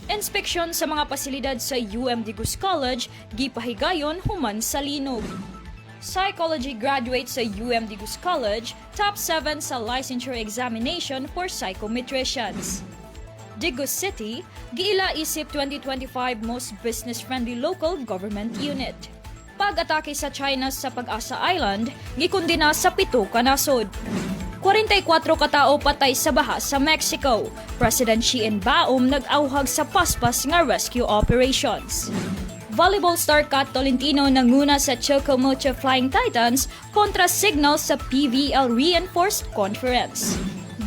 Inspeksyon sa mga pasilidad sa UM Digus College, gipahigayon human sa linog. Psychology graduate sa UM Digus College, top 7 sa licensure examination for psychometricians. Digus City, giila isip 2025 most business-friendly local government unit. Pag-atake sa China sa Pag-asa Island, gikundina sa 7 ka nasod. 44 katao patay sa baha sa Mexico. President Xi Jinping nag-auhag sa paspas nga rescue operations. Volleyball star Kat Tolentino nanguna sa Chocomocho Flying Titans kontra Signal sa PVL Reinforced Conference.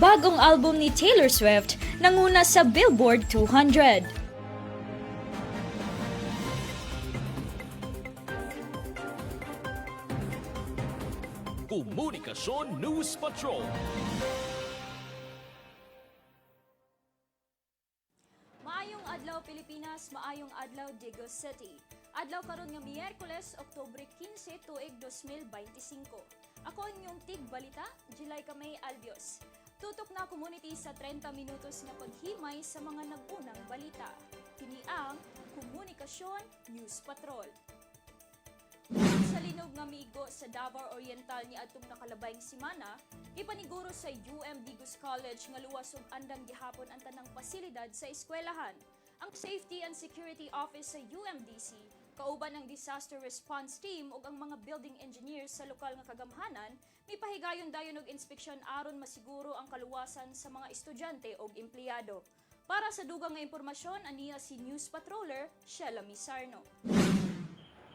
Bagong album ni Taylor Swift nanguna sa Billboard 200. Komunikasyon News Patrol. Maayong adlaw Pilipinas, maayong adlaw Digus City. Adlaw karon nga Miyerkules, Oktubre 15, tuig 2025. Ako inyong tigbalita, Jilay Kamay Albios. Tutok na community sa 30 minutos na paghimay sa mga nag-unang balita. Kini ang Komunikasyon News Patrol. Sa linog nga migo sa Davao Oriental ni atong nakalabayng simana, ipaniguro sa UM Digus College nga luwas ug andam gihapon ang tanang pasilidad sa eskwelahan. Ang Safety and Security Office sa UMDC, kauban ang Disaster Response Team ug ang mga building engineers sa lokal nga kagamhanan, mipahigayon dayon og inspeksyon aron masiguro ang kaluwasan sa mga estudyante ug empleyado. Para sa dugang nga impormasyon, aniya si News Patroller Sheila Misarno.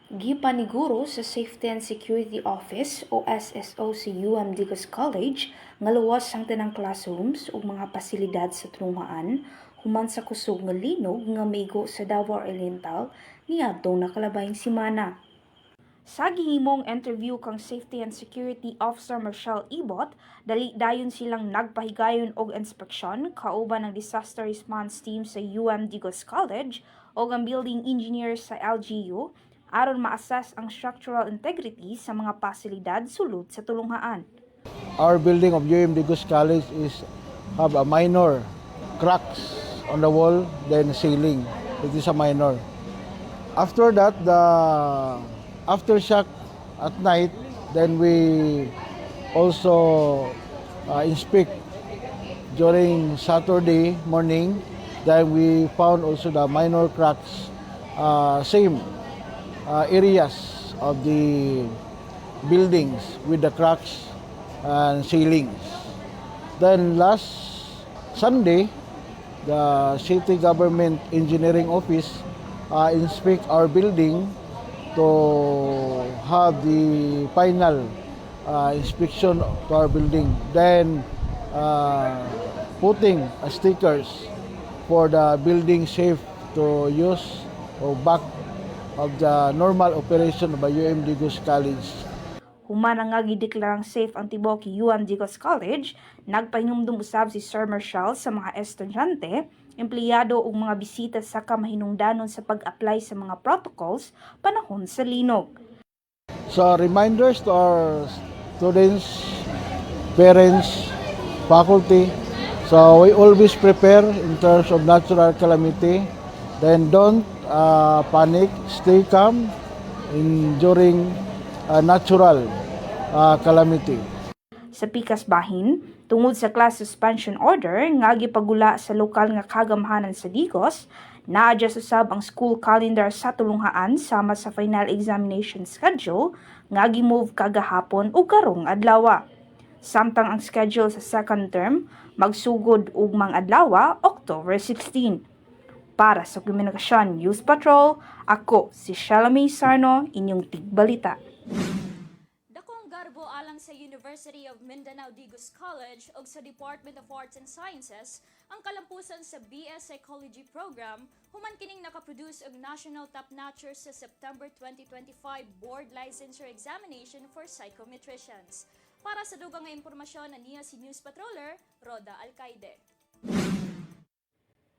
Gipaniguro sa Safety and Security Office o SSO sa UM Digus College nga luwas ang tanang classrooms ug mga pasilidad sa tulungaan human sa kusog nga linog nga migo sa Davao Oriental niadtong nakalabayng simana. Sa gihimong interview kang Safety and Security Officer Marshall Ibot, dali dayon silang nagpahigayon og inspeksyon kauban ng Disaster Response Team sa UM Digus College ug ang building engineers sa LGU aron ma-assess ang structural integrity sa mga pasilidad sulod sa tulunghaan. Our building of UM Digus College is have a minor cracks on the wall, then ceiling. It is a minor. After that, the aftershock at night, then we also inspect during Saturday morning. Then we found also the minor cracks, same areas of the buildings with the cracks and ceilings. Then last Sunday, the City Government Engineering Office inspect our building to have the final inspection to our building. Then putting stickers for the building safe to use or back of the normal operation of UM Digus College. Human ang nga gideklarang safe ang tibok UM Digus College, nagpahinumdum usab si Sir Marshall sa mga estudyante, empleyado ug mga bisita sa kamahinungdanon sa pag-apply sa mga protocols panahon sa linog. So reminders to our students, parents, faculty. So we always prepare in terms of natural calamity. Then don't panic, stay calm during natural calamity. Sa pikas bahin, tungod sa class suspension order nga gipagula sa lokal nga kagamhanan sa Digos, na-adjust usab ang school calendar sa tulunghaan sama sa final examination schedule nga gi-move kagahapon ug karong adlaw. Samtang ang schedule sa second term magsugod ug mang adlaw October 16. Para sa Komunikasyon News Patrol, ako si Sheila Misarno, inyong tigbalita. Dakong garbo alang sa University of Mindanao Digus College ug sa Department of Arts and Sciences ang kalampusan sa BS Psychology Program human kining nakaproduce og national top notcher sa September 2025 Board Licensure Examination for Psychometricians. Para sa dugang nga impormasyon, aniya si News Patroller Roda Alcaide.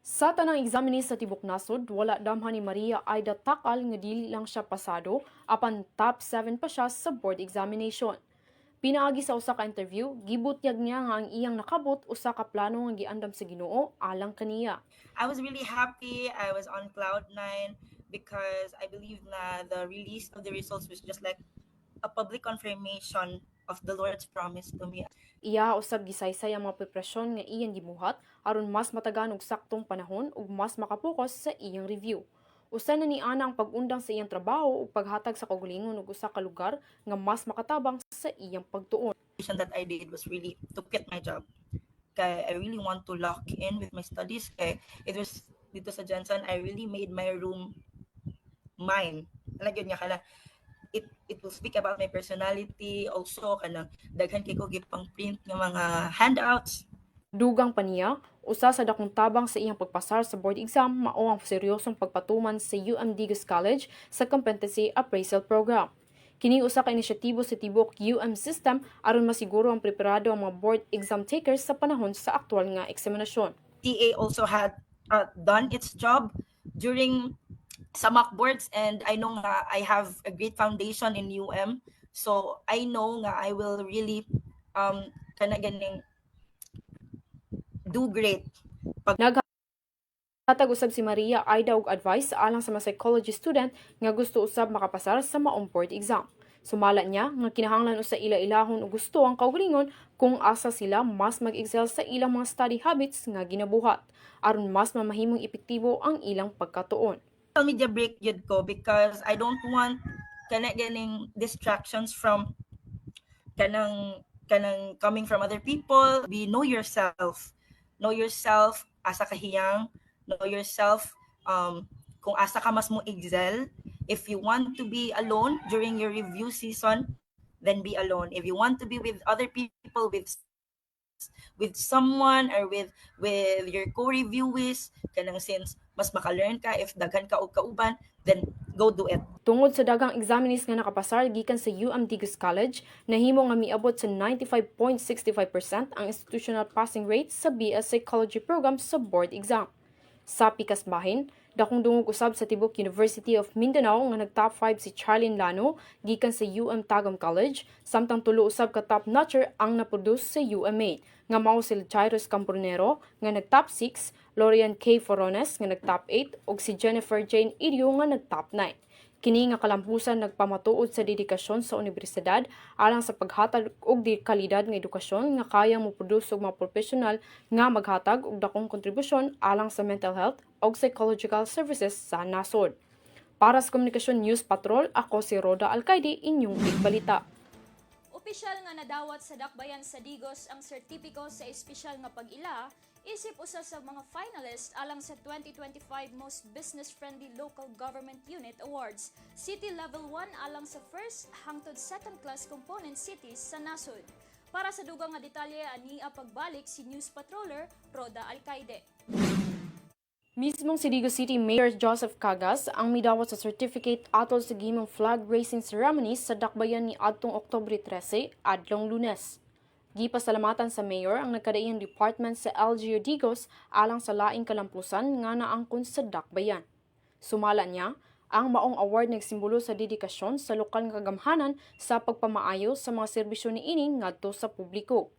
Sa tanang examine sa tibok nasod, wala damhan ni Maria Aida Takal nga dili lang siya pasado, apan top 7 pa siya sa board examination. Pinaagi sa usa ka interview, gibutyag niya nga ang iyang nakabot usa ka plano nga giandam sa Ginoo alang kaniya. I was really happy. I was on cloud nine because I believe na the release of the results was just like a public confirmation of the Lord's promise to me. Iya usab gisaysay ang mga preparasyon nga iyang gibuhat aron mas matagan og saktong panahon ug mas makapokus sa iyang review. Usa na ni ana ang pag-undang sa iyang trabaho ug paghatag sa kaugalingon og usa ka lugar nga mas makatabang sa iyang pagtuon. That I did was really to quit my job. Kaya I really want to lock in with my studies. Kaya it was dito sa Johnson, I really made my room mine. Nagyod nga kana it will speak about my personality also kanang daghan kay ko gipang print nga mga handouts. Dugang pa niya, usa sa dakong tabang sa iyang pagpasar sa board exam mao ang seryosong pagpatuman sa Digos College sa Competency Appraisal Program. Kini usa ka inisyatibo sa tibok system aron masiguro ang preparado ang mga board exam takers sa panahon sa aktual nga eksaminasyon. TA also had done its job during sa mock boards, and I know nga I have a great foundation in so I know nga I will really kana ganing do great. Naghatag usab si Maria Aida og advice alang sa mga psychology student nga gusto usab makapasar sa maong board exam. Sumala niya nga kinahanglan usa ila-ilahon og gusto ang kaugalingon kung asa sila mas mag-excel sa ilang mga study habits nga ginabuhat aron mas mamahimong epektibo ang ilang pagkatuon. Social media break yun ko because I don't want kana ganing distractions from kanang coming from other people. Know yourself asa kahiyang, know yourself kung asa ka mas mo excel. If you want to be alone during your review season, then be alone. If you want to be with other people, with someone or with your co-reviewers, kanang since mas maka-learn ka if daghan ka og kauban, then go do it. Tungod sa daghang examinees nga nakapasar gikan sa Digos College, nahimo nga miabot sa 95.65% ang institutional passing rate sa BS Psychology program sa board exam. Sa pikas bahin, dakong dungog usab sa tibok University of Mindanao nga nag-top 5 si Charlene Lano gikan sa Tagum College, samtang tulo usab ka top notcher ang naproduce sa UMA nga mao si Jairus Camponero nga nag-top 6, Lorian K. Forones nga nag-top 8 ug si Jennifer Jane Irio nga nag-top 9. Kini nga kalampusan nagpamatuod sa dedikasyon sa universidad alang sa paghatag og kalidad nga edukasyon nga kayang moproduce og mga profesional nga maghatag og dakong kontribusyon alang sa mental health og psychological services sa nasod. Para sa Komunikasyon News Patrol, ako si Roda Alcaide, inyong Bigbalita. Opisyal nga nadawat sa Dakbayan sa Digos ang sertipiko sa espesyal nga pag-ila, isip usa sa mga finalist alang sa 2025 Most Business-Friendly Local Government Unit Awards, City Level 1 alang sa first hangtod second class component cities sa nasod. Para sa dugang nga detalye ani pagbalik si News Patroller Roda Alcaide. Mismong si Digos City Mayor Joseph Cagas ang midawat sa certificate atol sa gihimong flag raising ceremony sa Dakbayan ni adtong Oktubre 13 adlong Lunes. Gipasalamatan sa mayor ang nagkadaiyang department sa LGU Digos alang sa laing kalampusan nga naangkon sa Dakbayan. Sumala niya, ang maong award nagsimbolo sa dedikasyon sa lokal nga kagamhanan sa pagpamaayo sa mga serbisyo niini ngadto sa publiko.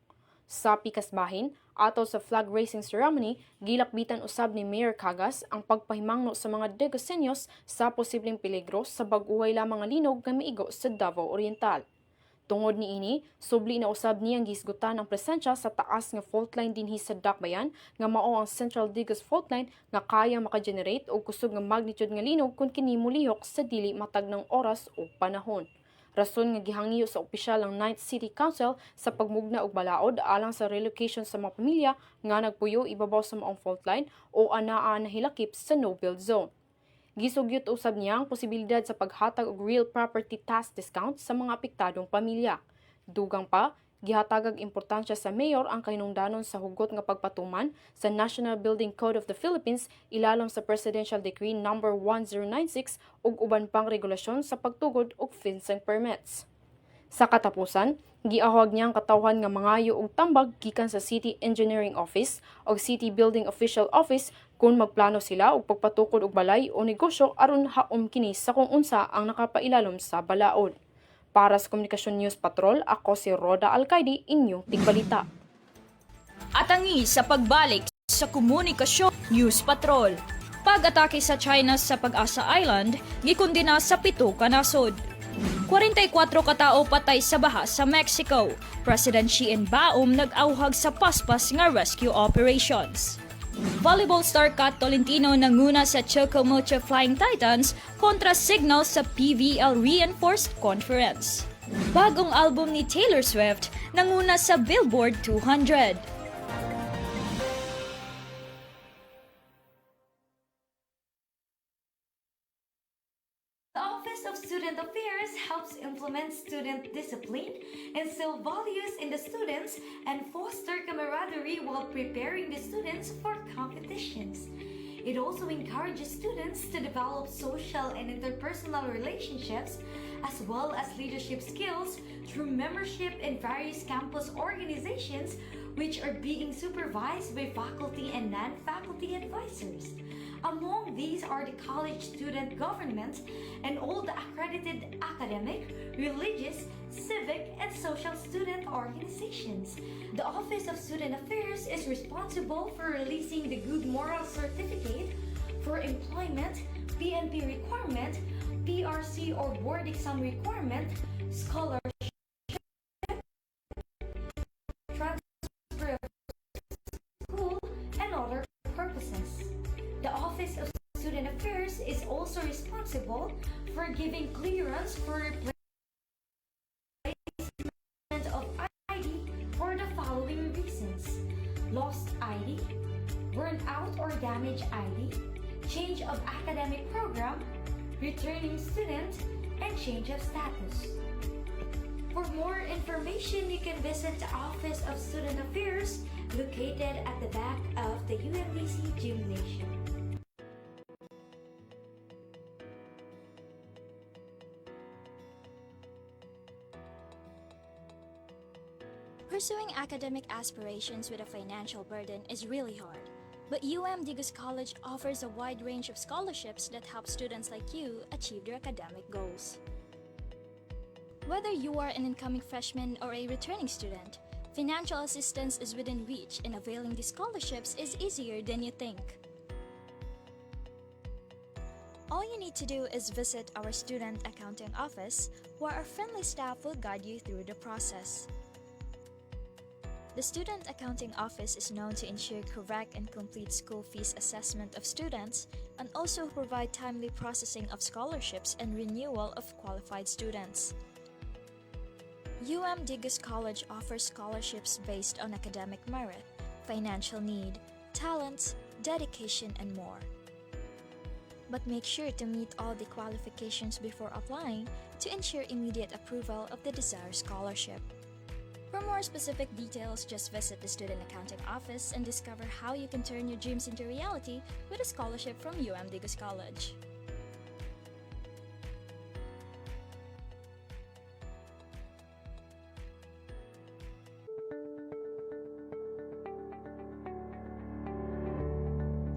Sa pikas bahin, atol sa flag raising ceremony, gilakbitan usab ni Mayor Cagas ang pagpahimangno sa mga Digosenyos sa posibleng peligro sa bag-uhay lamang nga linog nga miigo sa Davao Oriental. Tungod niini, subli na usab niyang gisgutan ang presensya sa taas nga fault line dinhi sa Dakbayan nga mao ang Central Digos Fault Line nga kaya maka-generate og kusog nga magnitude nga linog kung kini molihok sa dili matag ng oras o panahon. Rason nga gihangiyo sa opisyal ang 9th City Council sa pagmugna og balaod alang sa relocation sa mga pamilya nga nagpuyo ibabaw sa maong fault line o anaa na hilakip sa no-build zone. Gisugyot usab niya ang posibilidad sa paghatag og real property tax discount sa mga apektadong pamilya. Dugang pa, gihatagag importansya sa mayor ang kahinungdanon sa hugot nga pagpatuman sa National Building Code of the Philippines ilalom sa Presidential Decree No. 1096 ug uban pang regulasyon sa pagtugod og fencing permits. Sa katapusan, giahwag niya ang katawhan nga mangayo og tambag gikan sa City Engineering Office o City Building Official Office kung magplano sila og pagpatukod og balay o negosyo aron haom kini sa kung unsa ang nakapailalom sa balaod. Para sa Komunikasyon News Patrol, ako si Roda Alcaide, inyong tigbalita. At angi sa pagbalik sa Komunikasyon News Patrol. Pag-atake sa China sa Pag-asa Island, gikundina sa 7 ka nasod. 44 katao patay sa baha sa Mexico. President Xi Jinping nag-auhag sa paspas nga rescue operations. Volleyball star Kat Tolentino nanguna sa Chocomocho Flying Titans kontra Signal sa PVL Reinforced Conference. Bagong album ni Taylor Swift nanguna sa Billboard 200. The Office of Student Affairs helps implement student discipline, instill values in the students, and foster camaraderie while preparing the students for competitions. It also encourages students to develop social and interpersonal relationships as well as leadership skills through membership in various campus organizations which are being supervised by faculty and non-faculty advisors. Among these are the college student government and all the accredited academic, religious, civic, and social student organizations. The Office of Student Affairs is responsible for releasing the Good Moral Certificate for employment, PNP requirement, PRC or board exam requirement, scholarship, transfer of school, and other purposes. The Office of Student Affairs is also responsible for giving clearance for replacement of ID for the following reasons: lost ID, burned out or damaged ID, change of academic program, returning student, and change of status. For more information, you can visit the Office of Student Affairs located at the back of the UMDC Gymnasium. Pursuing academic aspirations with a financial burden is really hard, but Digos College offers a wide range of scholarships that help students like you achieve their academic goals. Whether you are an incoming freshman or a returning student, financial assistance is within reach, and availing these scholarships is easier than you think. All you need to do is visit our student accounting office, where our friendly staff will guide you through the process. The Student Accounting Office is known to ensure correct and complete school fees assessment of students and also provide timely processing of scholarships and renewal of qualified students. Digos College offers scholarships based on academic merit, financial need, talents, dedication, and more. But make sure to meet all the qualifications before applying to ensure immediate approval of the desired scholarship. For more specific details, just visit the Student Accounting Office and discover how you can turn your dreams into reality with a scholarship from Digos College.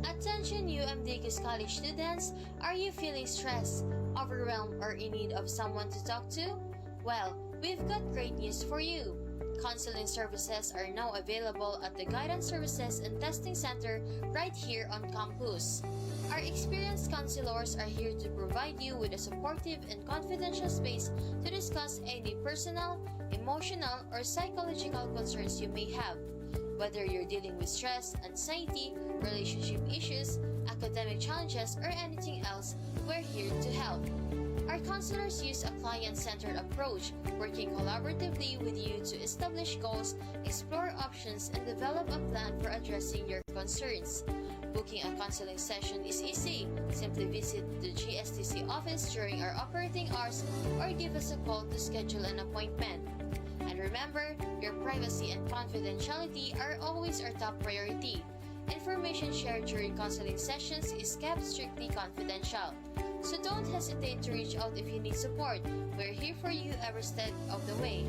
Attention Digos College students, are you feeling stressed, overwhelmed, or in need of someone to talk to? Well, we've got great news for you. Counseling services are now available at the Guidance Services and Testing Center right here on campus. Our experienced counselors are here to provide you with a supportive and confidential space to discuss any personal, emotional, or psychological concerns you may have. Whether you're dealing with stress, anxiety, relationship issues, academic challenges, or anything else, we're here to help. Our counselors use a client-centered approach, working collaboratively with you to establish goals, explore options, and develop a plan for addressing your concerns. Booking a counseling session is easy. Simply visit the GSTC office during our operating hours or give us a call to schedule an appointment. And remember, your privacy and confidentiality are always our top priority. Information shared during counseling sessions is kept strictly confidential. So don't hesitate to reach out if you need support. We're here for you every step of the way.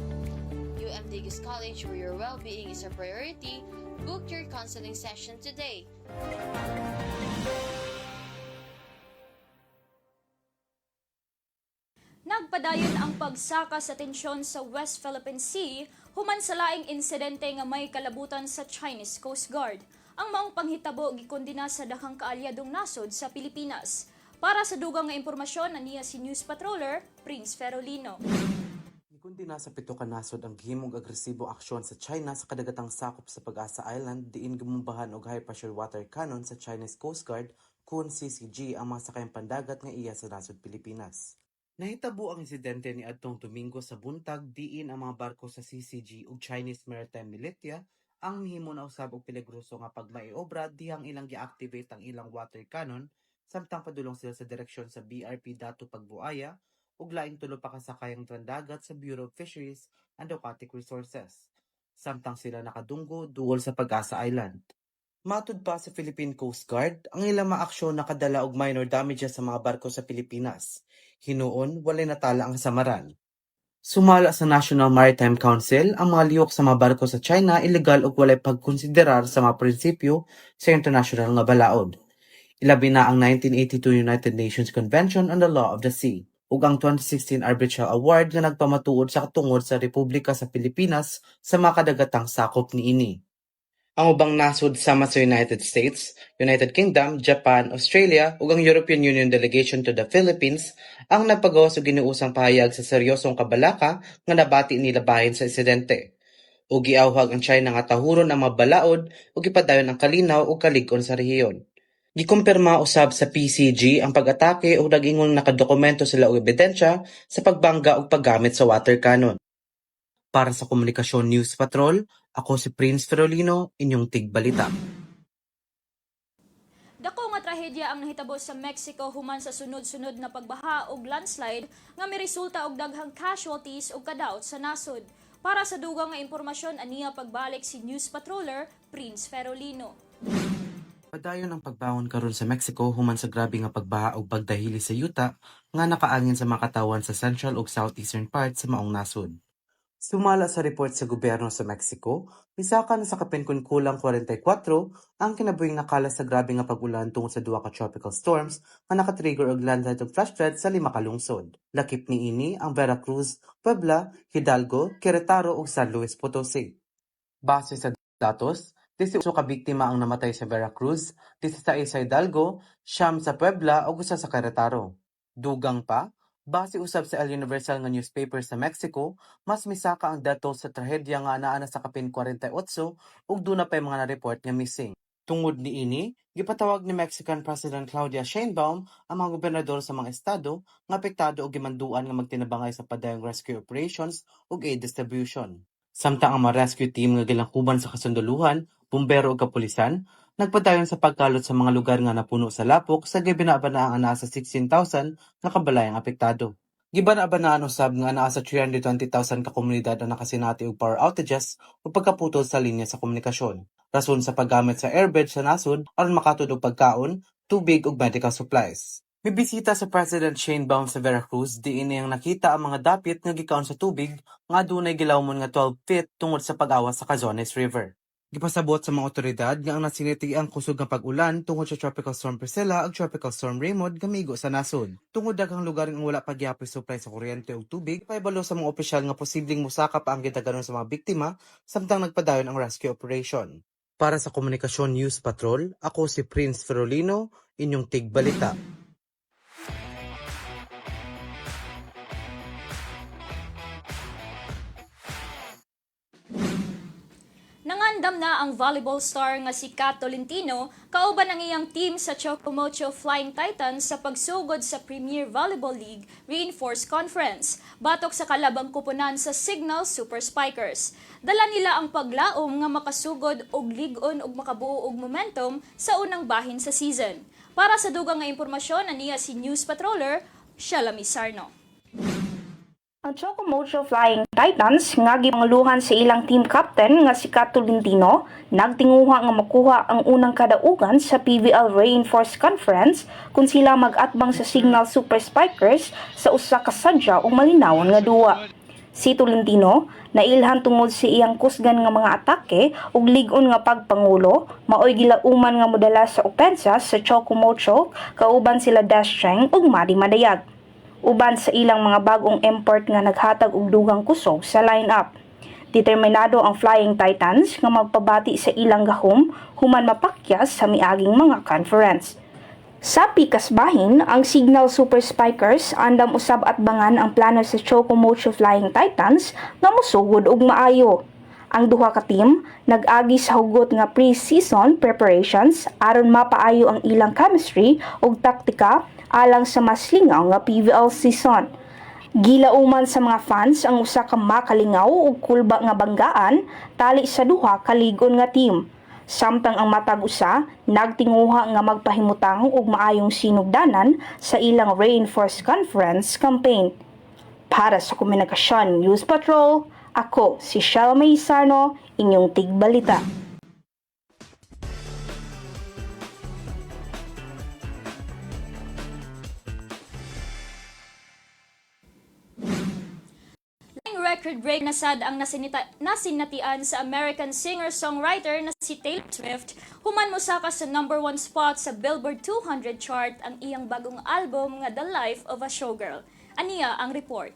Digos College, where your well-being is a priority, book your counseling session today. Nagpadala Gipadayon ang pagsaka sa tensyon sa West Philippine Sea human sa laing insidente nga may kalabutan sa Chinese Coast Guard. Ang maong panghitabo gikondina sa daghang kaalyadong nasod sa Pilipinas. Para sa dugang nga impormasyon, aniya si News Patroller Prince Ferolino. Gikondina sa pito ka nasod ang gihimong agresibo aksyon sa China sa kadagatang sakop sa Pag-asa Island diin gumumbahan og high pressure water cannon sa Chinese Coast Guard kun CCG ang mga sakayang pandagat nga iya sa nasod Pilipinas. Nahitabo ang insidente ni adtong Domingo sa buntag diin ang mga barko sa CCG ug Chinese Maritime Militia ang mihimo na usab og peligroso nga pagmaiobra dihang ilang gi-activate ang ilang water cannon samtang padulong sila sa direksyon sa BRP Datu Pagbuaya ug laing tulo pa ka sakayang trandagat sa Bureau of Fisheries and Aquatic Resources. Samtang sila nakadunggo duol sa Pag-asa Island. Matud pa sa Philippine Coast Guard, ang ilang mga aksyon nakadala og minor damages sa mga barko sa Pilipinas. Hinuon, walay natala ang samaran. Sumala sa National Maritime Council, ang mga lihok sa mga barko sa China illegal ug walay pagkonsiderar sa mga prinsipyo sa international nga balaod. Ilabi na ang 1982 United Nations Convention on the Law of the Sea ug ang 2016 Arbitral Award nga nagpamatuod sa katungod sa Republika sa Pilipinas sa mga kadagatang sakop niini. Ang ubang nasod sama sa United States, United Kingdom, Japan, Australia ug ang European Union Delegation to the Philippines ang nagpagawas og ginuusang pahayag sa seryosong kabalaka nga nabati nila bahin sa insidente. Ug giawhag ang China nga tahuron ang mga balaod ug ipadayon ang kalinaw ug kalig-on sa rehiyon. Gikumpirma usab sa PCG ang pag-atake ug nag-ingon nakadokumento sila og ebidensya sa pagbangga ug paggamit sa water cannon. Para sa Komunikasyon News Patrol, ako si Prince Ferolino, inyong tigbalita. Dako nga trahedya ang nahitabo sa Mexico human sa sunod-sunod na pagbaha ug landslide nga miresulta og daghang casualties ug kadaot sa nasod. Para sa dugang nga impormasyon, aniya pagbalik si News Patroller Prince Ferolino. Padayon ang pagbangon karon sa Mexico human sa grabe nga pagbaha ug pagdahili sa yuta nga nakaangin sa mga katawan sa central ug southeastern part sa maong nasod. Sumala sa report sa gobyerno sa Mexico, misaka na sa kapin kulang 44 ang kinabuhing nakalas sa grabe nga pag-ulan tungod sa duha ka tropical storms nga nakatrigger og landslide ug flash flood sa 5 ka lungsod. Lakip niini ang Veracruz, Puebla, Hidalgo, Querétaro ug San Luis Potosí. Base sa datos, 18 ka biktima ang namatay sa Veracruz, 16 sa Hidalgo, 9 sa Puebla ug 1 sa Querétaro. Dugang pa, base usab sa El Universal nga newspaper sa Mexico, mas misaka ang datos sa trahedya nga anaa na sa kapin 48 ug duna pay mga na-report nga missing. Tungod niini, gipatawag ni Mexican President Claudia Sheinbaum ang mga gobernador sa mga estado nga apektado og gimanduan nga magtinabangay sa padayong rescue operations ug aid distribution. Samtang ang mga rescue team nga gilangkuban sa kasunduluhan, bumbero ug kapulisan, nagpadayon sa pagkalot sa mga lugar nga napuno sa lapok sa gibinabana ang anaa sa 16,000 nga kabalayang apektado. Gibana-banaan usab nga anaa sa 320,000 ka komunidad ang nakasinati og power outages o pagkaputol sa linya sa komunikasyon. Rason sa paggamit sa airbed sa nasod aron makatud og pagkaon, tubig ug medical supplies. Mibisita sa President Sheinbaum sa Veracruz diin niyang nakita ang mga dapit nga gikaon sa tubig nga adunay gilawmon nga 12 feet tungod sa pag-awas sa Cazones River. Gipasabot sa mga otoridad nga ang nasiniti ang kusog nga pag-ulan tungod sa Tropical Storm Priscilla ug Tropical Storm Raymond nga migo sa nasod. Tungod daghang lugar nga wala pa gyapon supply sa kuryente ug tubig, paibalo sa mga opisyal nga posibleng musaka pa ang gidaganon sa mga biktima samtang nagpadayon ang rescue operation. Para sa Komunikasyon News Patrol, ako si Prince Ferolino, inyong tigbalita. Nangandam na ang volleyball star nga si Kat Tolentino kauban ang iyang team sa Chocomocho Flying Titans sa pagsugod sa Premier Volleyball League Reinforced Conference, batok sa kalabang kupunan sa Signal Super Spikers. Dala nila ang paglaom nga makasugod og ligon ug makabuo og momentum sa unang bahin sa season. Para sa dugang nga impormasyon, aniya si News Patroller Shalami Sarno. Ang Chocomocho Flying Titans nga gipangluhan sa ilang team captain nga si Kat Tolentino nagtinguha nga makuha ang unang kadaugan sa PVL Reinforced Conference kung sila mag-atbang sa Signal Super Spikers sa usa ka sadya o malinawon nga duwa. Si Tolentino nailhan tungod sa iyang kusgan nga mga atake ug lig-on nga pagpangulo, maoy gilauman nga modala sa opensa sa Chocomocho kauban sila Dash Cheng ug Madi Madayag. uban sa ilang mga bagong import nga naghatag og dugang kusog sa lineup. Determinado ang Flying Titans nga magpabati sa ilang gahom human mapakyas sa miaging mga conference. Sa pikas bahin, ang Signal Super Spikers andam usab at bangan ang plano sa Chocomocho Flying Titans nga mosugod og maayo. Ang duha ka team nag-agi sa hugot nga pre-season preparations aron mapaayo ang ilang chemistry ug taktika alang sa mas lingaw nga PVL season. Gilauman sa mga fans ang usa ka makalingaw ug kulba nga banggaan tali sa duha ka ligon nga team. Samtang ang matag usa nagtinguha nga magpahimutang og maayong sinugdanan sa ilang Reinforced Conference campaign. Para sa Komunikasyon News Patrol, ako si Shelmay Sarno, inyong tigbalita. Record break na sad ang nasinatian sa American singer-songwriter na si Taylor Swift human mosaka sa number 1 spot sa Billboard 200 chart ang iyang bagong album nga The Life of a Showgirl. Aniya ang report.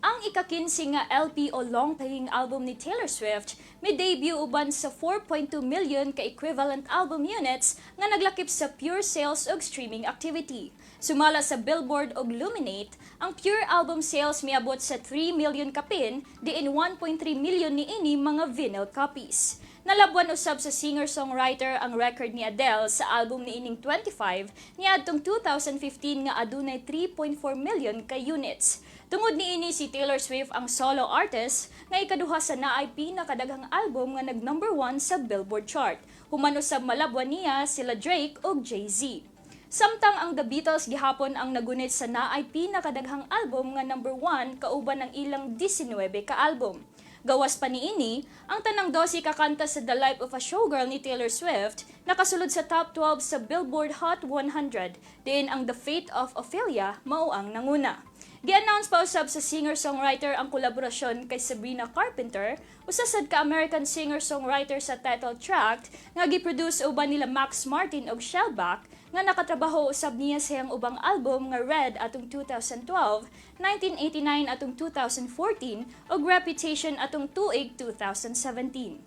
Ang ika-15 nga LP o long-playing album ni Taylor Swift may debut uban sa 4.2 million ka equivalent album units nga naglakip sa pure sales ug streaming activity. Sumala sa Billboard ug Luminate, ang pure album sales miabot sa 3 million kapin, diin 1.3 million niini mga vinyl copies. Nalabuan usab sa singer-songwriter ang record ni Adele sa album niining 25 niadtong 2015 nga adunay 3.4 million ka units. Tungod niini si Taylor Swift ang solo artist nga ikaduha sa naay pinakadaghang album nga nag-number 1 sa Billboard chart. Human usab malabuan niya sila Drake ug Jay-Z. Samtang ang The Beatles gihapon ang nagunit sa naay pinakadaghang album nga number 1 kauban ng ilang 19 ka album. Gawas pa niini, ang tanang 12 ka kanta sa The Life of a Showgirl ni Taylor Swift nakasulod sa top 12 sa Billboard Hot 100, diin ang The Fate of Ophelia mao ang nanguna. Gi-announce pa usab sa singer-songwriter ang kolaborasyon kay Sabrina Carpenter, usa sad ka American singer-songwriter sa title track nga gi-produce uban nila Max Martin ug Shellback nga nakatrabaho usab niya sa iyang ubang album nga Red atong 2012, 1989 atong 2014 ug Reputation atong tuig 2017.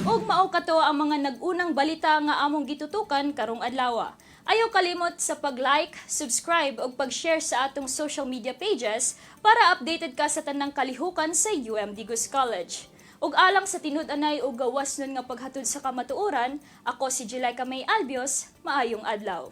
Ug mao kato ang mga nag-unang balita nga among gitutukan karong adlaw. Ayaw kalimot sa pag-like, subscribe ug pag-share sa atong social media pages para updated ka sa tanang kalihukan sa UM Digos College. Ug alang sa tinud-anay ug gawas nun nga paghatod sa kamatuoran, ako si Julayka May Albios, maayong adlaw.